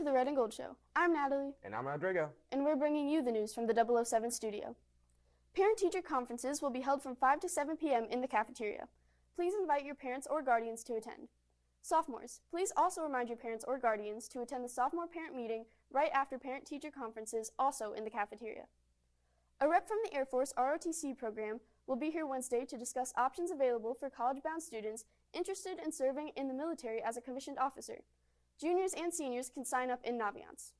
to the Red and Gold Show. I'm Natalie. And I'm Rodrigo. And we're bringing you the news from the 007 studio. Parent-teacher conferences will be held from 5 to 7 p.m. in the cafeteria. Please invite your parents or guardians to attend. Sophomores, please also remind your parents or guardians to attend the sophomore parent meeting right after parent-teacher conferences, also in the cafeteria. A rep from the Air Force ROTC program will be here Wednesday to discuss options available for college-bound students interested in serving in the military as a commissioned officer. Juniors and seniors can sign up in Naviance.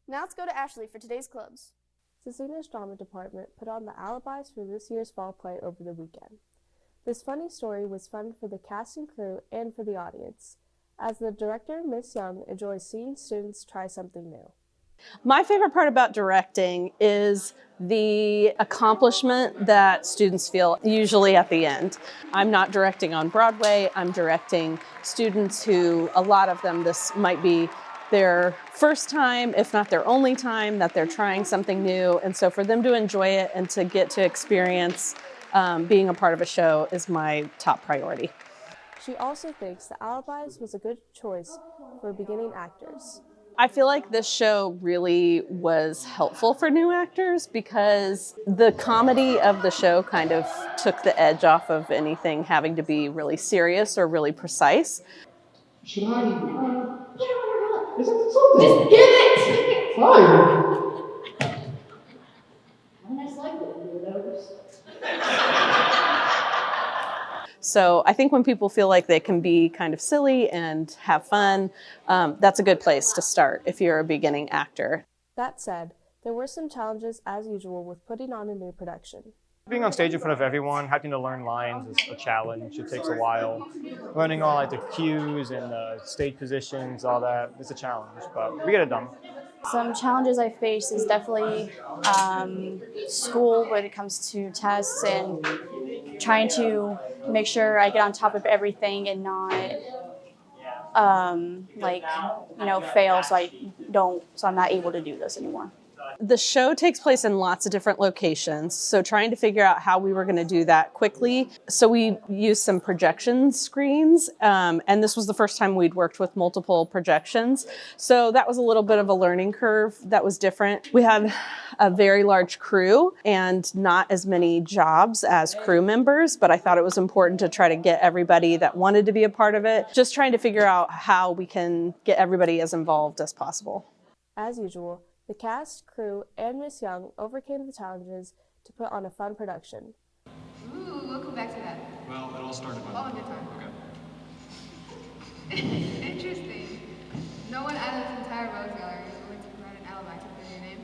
Now let's go to Ashley for today's clubs. Scecina's drama department put on the alibis for this year's fall play over the weekend. This funny story was fun for the cast and crew and for the audience, as the director, Miss Young, enjoys seeing students try something new. My favorite part about directing is the accomplishment that students feel usually at the end. I'm not directing on Broadway, I'm directing students who, a lot of them, this might be their first time, if not their only time, that they're trying something new. And so for them to enjoy it and to get to experience being a part of a show is my top priority. She also thinks the alibis was a good choice for beginning actors. I feel like this show really was helpful for new actors because the comedy of the show kind of took the edge off of anything having to be really serious or really precise. Should I? Isn't something? Just give it! Fine. Have a nice life, weirdos. So I think when people feel like they can be kind of silly and have fun, that's a good place to start if you're a beginning actor. That said, there were some challenges as usual with putting on a new production. Being on stage in front of everyone, having to learn lines is a challenge. It takes a while. Learning all like the cues and the stage positions, all that, it's a challenge, but we get it done. Some challenges I face is definitely school when it comes to tests and trying to make sure I get on top of everything and not fail so I'm not able to do this anymore. The show takes place in lots of different locations, so trying to figure out how we were going to do that quickly. So we used some projection screens, and this was the first time we'd worked with multiple projections. So that was a little bit of a learning curve that was different. We had a very large crew and not as many jobs as crew members, but I thought it was important to try to get everybody that wanted to be a part of it, just trying to figure out how we can get everybody as involved as possible. As usual, the cast, crew, and Miss Young overcame the challenges to put on a fun production. Ooh, welcome back to that. Well, it all started by... All in good time. Okay. Interesting. No one out of this entire Rose Gallery is willing to provide an alibi to clear your name.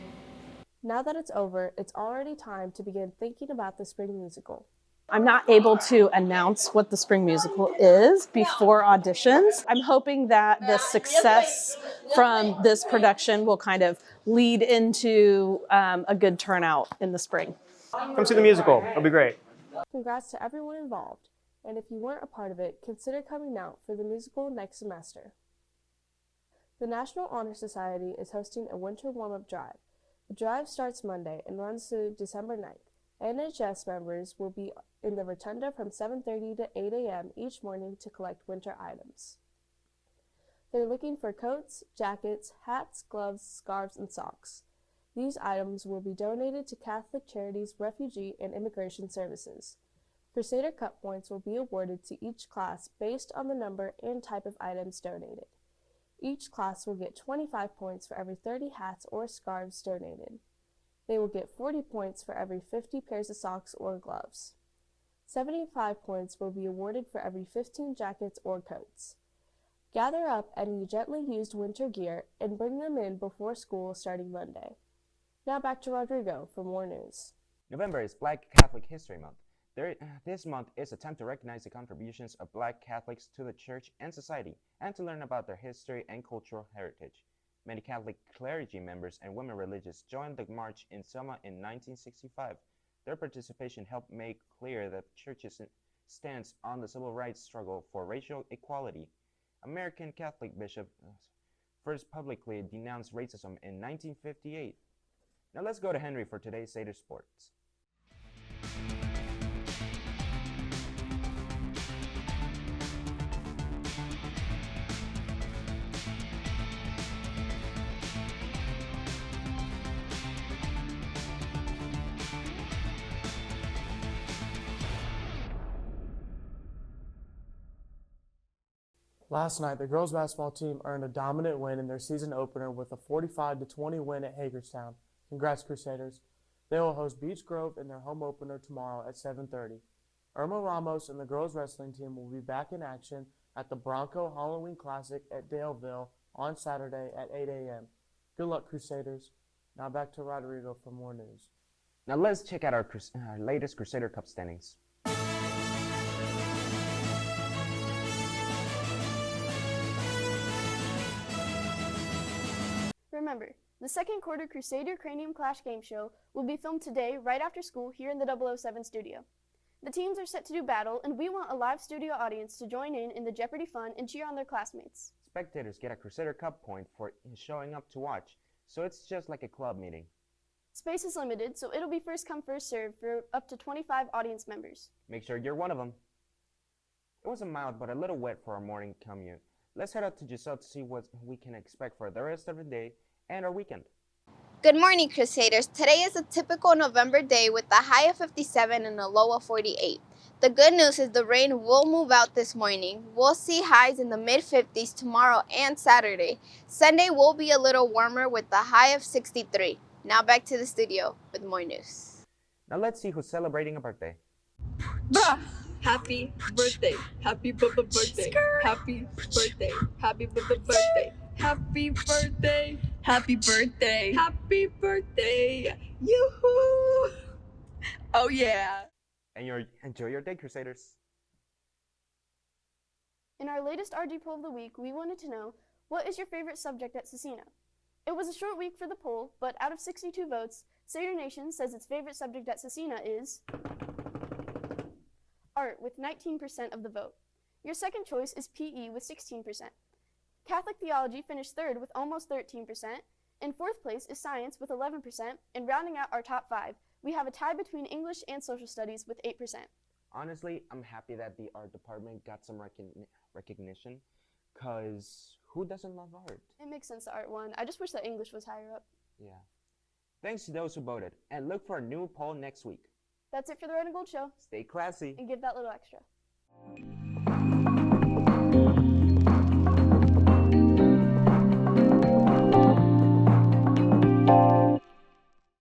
Now that it's over, it's already time to begin thinking about the spring musical. I'm not able to announce what the spring musical is before auditions. I'm hoping that the success from this production will kind of lead into a good turnout in the spring. Come see the musical, it'll be great. Congrats to everyone involved, and if you weren't a part of it, consider coming out for the musical next semester. The National Honor Society is hosting a winter warm-up drive. The drive starts Monday and runs through December 9th. NHS members will be in the rotunda from 7:30 to 8 a.m. each morning to collect winter items. They're looking for coats, jackets, hats, gloves, scarves, and socks. These items will be donated to Catholic Charities Refugee and Immigration Services. Crusader Cup points will be awarded to each class based on the number and type of items donated. Each class will get 25 points for every 30 hats or scarves donated. They will get 40 points for every 50 pairs of socks or gloves. 75 points will be awarded for every 15 jackets or coats. Gather up any gently used winter gear and bring them in before school starting Monday. Now back to Rodrigo for more news. November is Black Catholic History Month. This month is a time to recognize the contributions of Black Catholics to the church and society, and to learn about their history and cultural heritage. Many Catholic clergy members and women religious joined the march in Selma in 1965. Their participation helped make clear that the church's stance on the civil rights struggle for racial equality. American Catholic bishop first publicly denounced racism in 1958. Now let's go to Henry for today's Seder Sports. Last night, the girls basketball team earned a dominant win in their season opener with a 45-20 win at Hagerstown. Congrats, Crusaders. They will host Beech Grove in their home opener tomorrow at 7:30. Irma Ramos and the girls wrestling team will be back in action at the Bronco Halloween Classic at Daleville on Saturday at 8 a.m. Good luck, Crusaders. Now back to Rodrigo for more news. Now let's check out our latest Crusader Cup standings. Remember, the second quarter Crusader Cranium Clash game show will be filmed today right after school here in the 007 studio. The teams are set to do battle, and we want a live studio audience to join in the Jeopardy fun and cheer on their classmates. Spectators get a Crusader Cup point for showing up to watch, so it's just like a club meeting. Space is limited, so it'll be first come first serve for up to 25 audience members. Make sure you're one of them. It was a mild but a little wet for our morning commute. Let's head out to Giselle to see what we can expect for the rest of the day and our weekend. Good morning, Crusaders. Today is a typical November day with a high of 57 and a low of 48. The good news is the rain will move out this morning. We'll see highs in the mid-50s tomorrow and Saturday. Sunday will be a little warmer with a high of 63. Now back to the studio with more news. Now let's see who's celebrating a birthday. Bruh! Happy birthday. Happy birthday. Happy birthday. Happy birthday. Happy birthday. Happy birthday. Happy birthday. Yoo-hoo! Oh yeah. And enjoy your day, Crusaders. In our latest RG poll of the week, we wanted to know, what is your favorite subject at Scecina? It was a short week for the poll, but out of 62 votes, Seder Nation says its favorite subject at Scecina is art with 19% of the vote. Your second choice is PE with 16%. Catholic theology finished third with almost 13%. In fourth place is science with 11%, and rounding out our top five, we have a tie between English and social studies with 8%. Honestly, I'm happy that the art department got some recognition, because who doesn't love art? It makes sense the art won. I just wish that English was higher up. Yeah. Thanks to those who voted, and look for a new poll next week. That's it for the Red and Gold Show. Stay classy. And give that little extra.